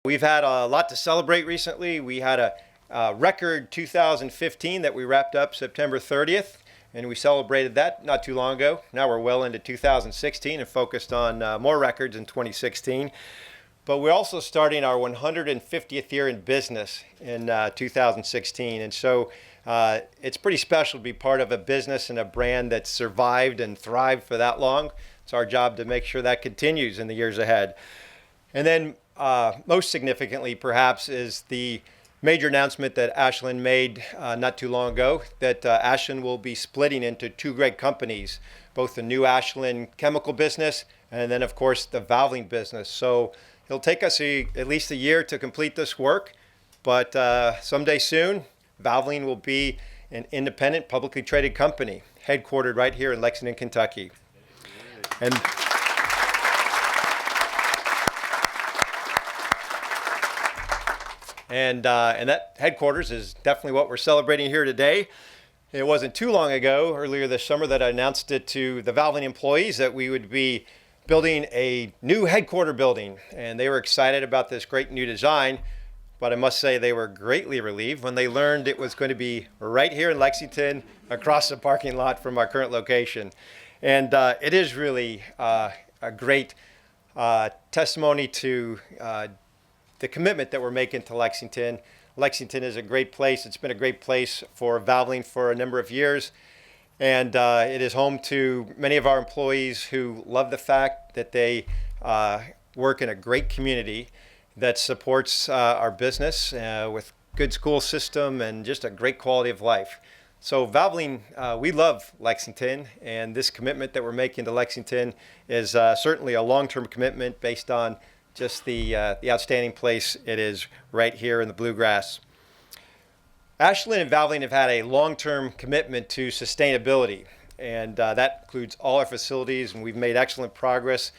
We've had a lot to celebrate recently. We had a record 2015 that we wrapped up September 30th, and we celebrated that not too long ago. Now we're well into 2016 and focused on more records in 2016. But we're also starting our 150th year in business in 2016. And so it's pretty special to be part of a business and a brand that's survived and thrived for that long. It's our job to make sure that continues in the years ahead. And then most significantly, perhaps, is the major announcement that Ashland made not too long ago, that Ashland will be splitting into two great companies, both the new Ashland chemical business and then, of course, the Valvoline business. So it'll take us at least a year to complete this work, but someday soon, Valvoline will be an independent, publicly traded company, headquartered right here in Lexington, Kentucky. And that headquarters is definitely what we're celebrating here today. It wasn't too long ago, earlier this summer, that I announced it to the Valvoline employees that we would be building a new headquarter building. And they were excited about this great new design. But I must say they were greatly relieved when they learned it was going to be right here in Lexington, across the parking lot from our current location. And it is really a great testimony to the commitment that we're making to Lexington. Lexington is a great place. It's been a great place for Valvoline for a number of years. And it is home to many of our employees who love the fact that they work in a great community that supports our business with good school system and just a great quality of life. So Valvoline, we love Lexington, and this commitment that we're making to Lexington is certainly a long-term commitment based on just the outstanding place it is right here in the bluegrass. Ashland and Valvoline have had a long-term commitment to sustainability, and that includes all our facilities, and we've made excellent progress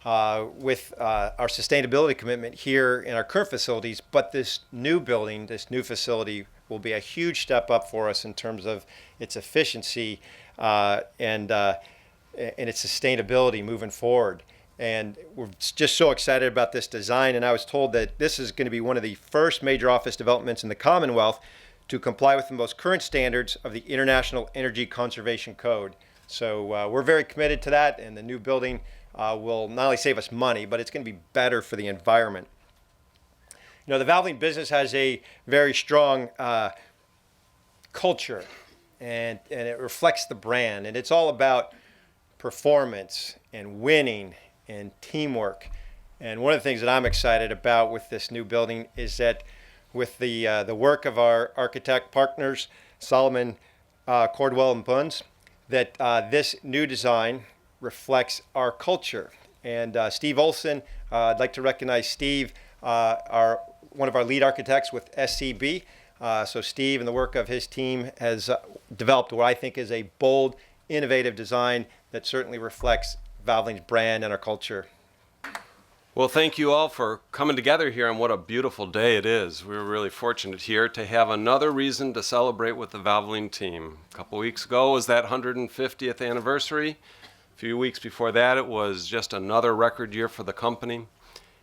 with our sustainability commitment here in our current facilities. But this new building, this new facility, will be a huge step up for us in terms of its efficiency and its sustainability moving forward. And we're just so excited about this design. And I was told that this is going to be one of the first major office developments in the Commonwealth to comply with the most current standards of the International Energy Conservation Code. So we're very committed to that, and the new building will not only save us money, but it's going to be better for the environment. You know, the Valvoline business has a very strong culture, and it reflects the brand. And it's all about performance and winning and teamwork. And one of the things that I'm excited about with this new building is that with the work of our architect partners, Solomon, Cordwell and Bunz, that this new design reflects our culture. And Steve Olson, I'd like to recognize Steve, one of our lead architects with SCB. So Steve and the work of his team has developed what I think is a bold, innovative design that certainly reflects Valvoline's brand and our culture. Well, thank you all for coming together here, and what a beautiful day it is. We're really fortunate here to have another reason to celebrate with the Valvoline team. A couple weeks ago was that 150th anniversary. A few weeks before that, it was just another record year for the company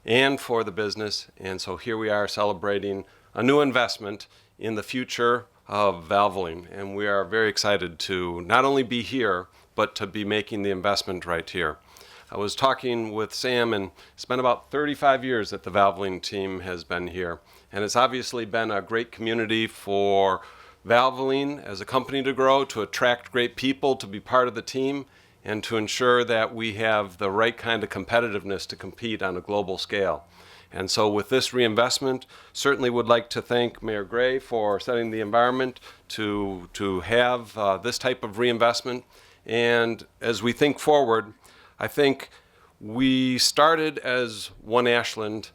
and for the business. And so here we are celebrating a new investment in the future of Valvoline. And we are very excited to not only be here, but to be making the investment right here. I was talking with Sam, and it's been about 35 years that the Valvoline team has been here. And it's obviously been a great community for Valvoline as a company to grow, to attract great people to be part of the team, and to ensure that we have the right kind of competitiveness to compete on a global scale. And so with this reinvestment, certainly would like to thank Mayor Gray for setting the environment to have this type of reinvestment. And as we think forward, I think we started as one Ashland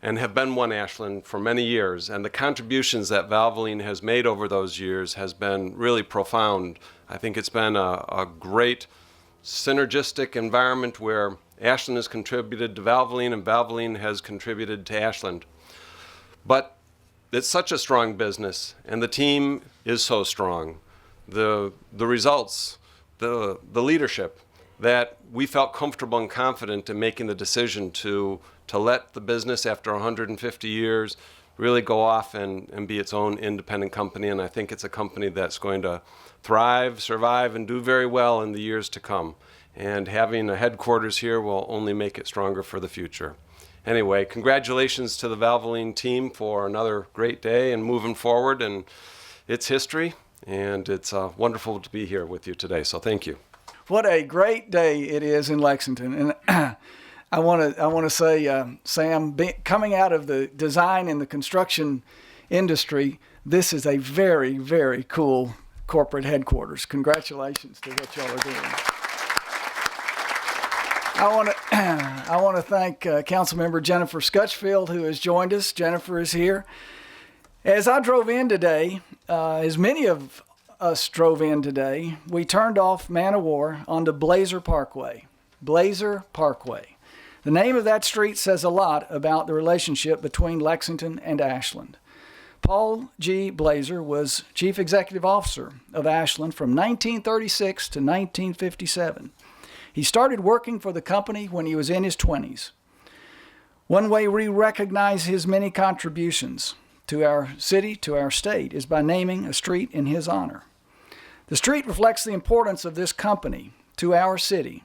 and have been one Ashland for many years, and the contributions that Valvoline has made over those years has been really profound. I think it's been a great synergistic environment where Ashland has contributed to Valvoline and Valvoline has contributed to Ashland. But it's such a strong business, and the team is so strong. The results, the leadership, that we felt comfortable and confident in making the decision to to let the business after 150 years really go off and be its own independent company. And I think it's a company that's going to thrive, survive, and do very well in the years to come. And having a headquarters here will only make it stronger for the future. Anyway, congratulations to the Valvoline team for another great day and moving forward in its history. And it's wonderful to be here with you today. So thank you. What a great day it is in Lexington. And I want to say, Sam, coming out of the design and the construction industry, this is a very, very cool corporate headquarters. Congratulations to what y'all are doing. I want to thank Councilmember Jennifer Scutchfield, who has joined us. Jennifer is here. As I drove in today, as many of us drove in today, we turned off Man o' War onto Blazer Parkway. Blazer Parkway. The name of that street says a lot about the relationship between Lexington and Ashland. Paul G. Blazer was Chief Executive Officer of Ashland from 1936 to 1957. He started working for the company when he was in his 20s. One way we recognize his many contributions to our city, to our state, is by naming a street in his honor. The street reflects the importance of this company to our city.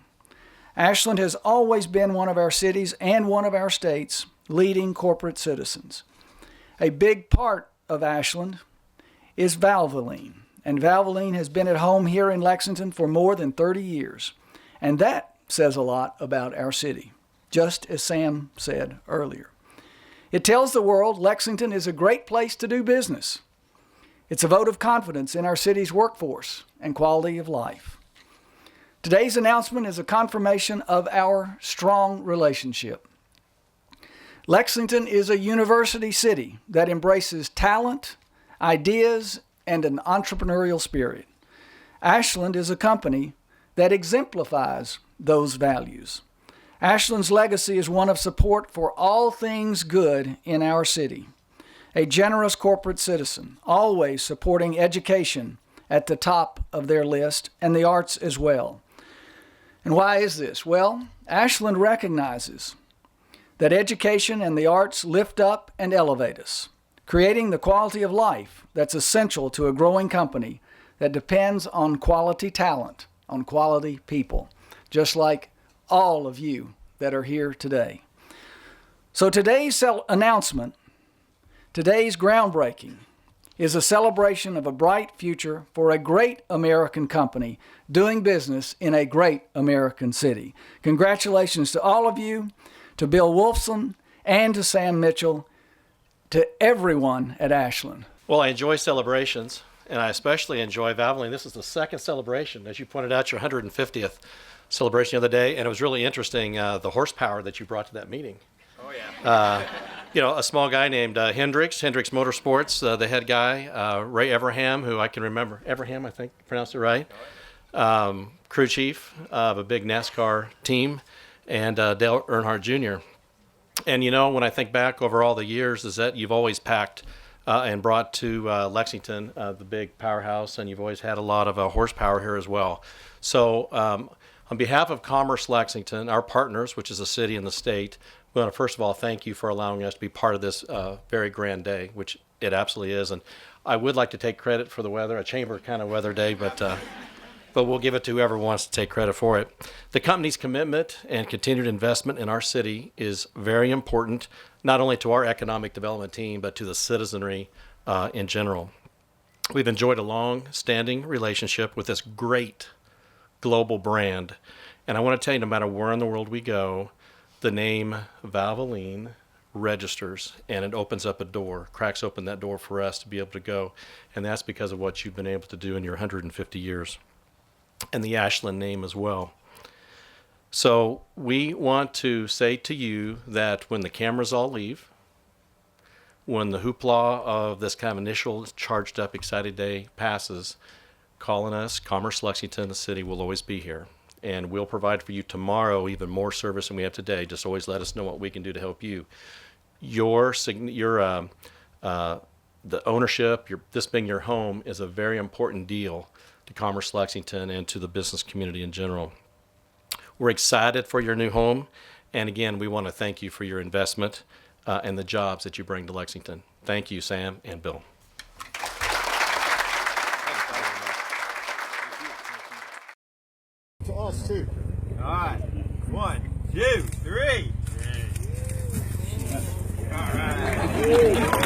Ashland has always been one of our cities and one of our state's leading corporate citizens. A big part of Ashland is Valvoline, and Valvoline has been at home here in Lexington for more than 30 years. And that says a lot about our city, just as Sam said earlier. It tells the world Lexington is a great place to do business. It's a vote of confidence in our city's workforce and quality of life. Today's announcement is a confirmation of our strong relationship. Lexington is a university city that embraces talent, ideas, and an entrepreneurial spirit. Ashland is a company that exemplifies those values. Ashland's legacy is one of support for all things good in our city. A generous corporate citizen, always supporting education at the top of their list and the arts as well. And why is this? Well, Ashland recognizes that education and the arts lift up and elevate us, creating the quality of life that's essential to a growing company that depends on quality talent, on quality people, just like all of you that are here today. So today's announcement, today's groundbreaking, is a celebration of a bright future for a great American company doing business in a great American city. Congratulations to all of you, to Bill Wolfson, and to Sam Mitchell, to everyone at Ashland. Well, I enjoy celebrations, and I especially enjoy Valvoline. This is the second celebration. As you pointed out, your 150th celebration the other day, and it was really interesting, the horsepower that you brought to that meeting. Oh, yeah. A small guy named Hendricks Motorsports, the head guy, Ray Everham, who I can remember. Everham, I think, pronounced it right. Crew chief of a big NASCAR team, and Dale Earnhardt Jr. And, when I think back over all the years, is that you've always packed and brought to Lexington the big powerhouse, and you've always had a lot of horsepower here as well. So on behalf of Commerce Lexington, our partners, which is a city and the state, we want to first of all thank you for allowing us to be part of this very grand day, which it absolutely is. And I would like to take credit for the weather, a chamber kind of weather day, but we'll give it to whoever wants to take credit for it. The company's commitment and continued investment in our city is very important, not only to our economic development team, but to the citizenry in general. We've enjoyed a long-standing relationship with this great global brand. And I want to tell you, no matter where in the world we go, the name Valvoline registers, and it opens up a door, cracks open that door for us to be able to go. And that's because of what you've been able to do in your 150 years. And the Ashland name as well. So we want to say to you that when the cameras all leave, when the hoopla of this kind of initial charged up, excited day passes, calling us, Commerce Lexington, the city, will always be here. And we'll provide for you tomorrow even more service than we have today. Just always let us know what we can do to help you. The ownership, this being your home, is a very important deal to Commerce Lexington and to the business community in general. We're excited for your new home, And again, we want to thank you for your investment and the jobs that you bring to Lexington. Thank you, Sam and Bill. To us too. All right. 1, 2, 3. All right.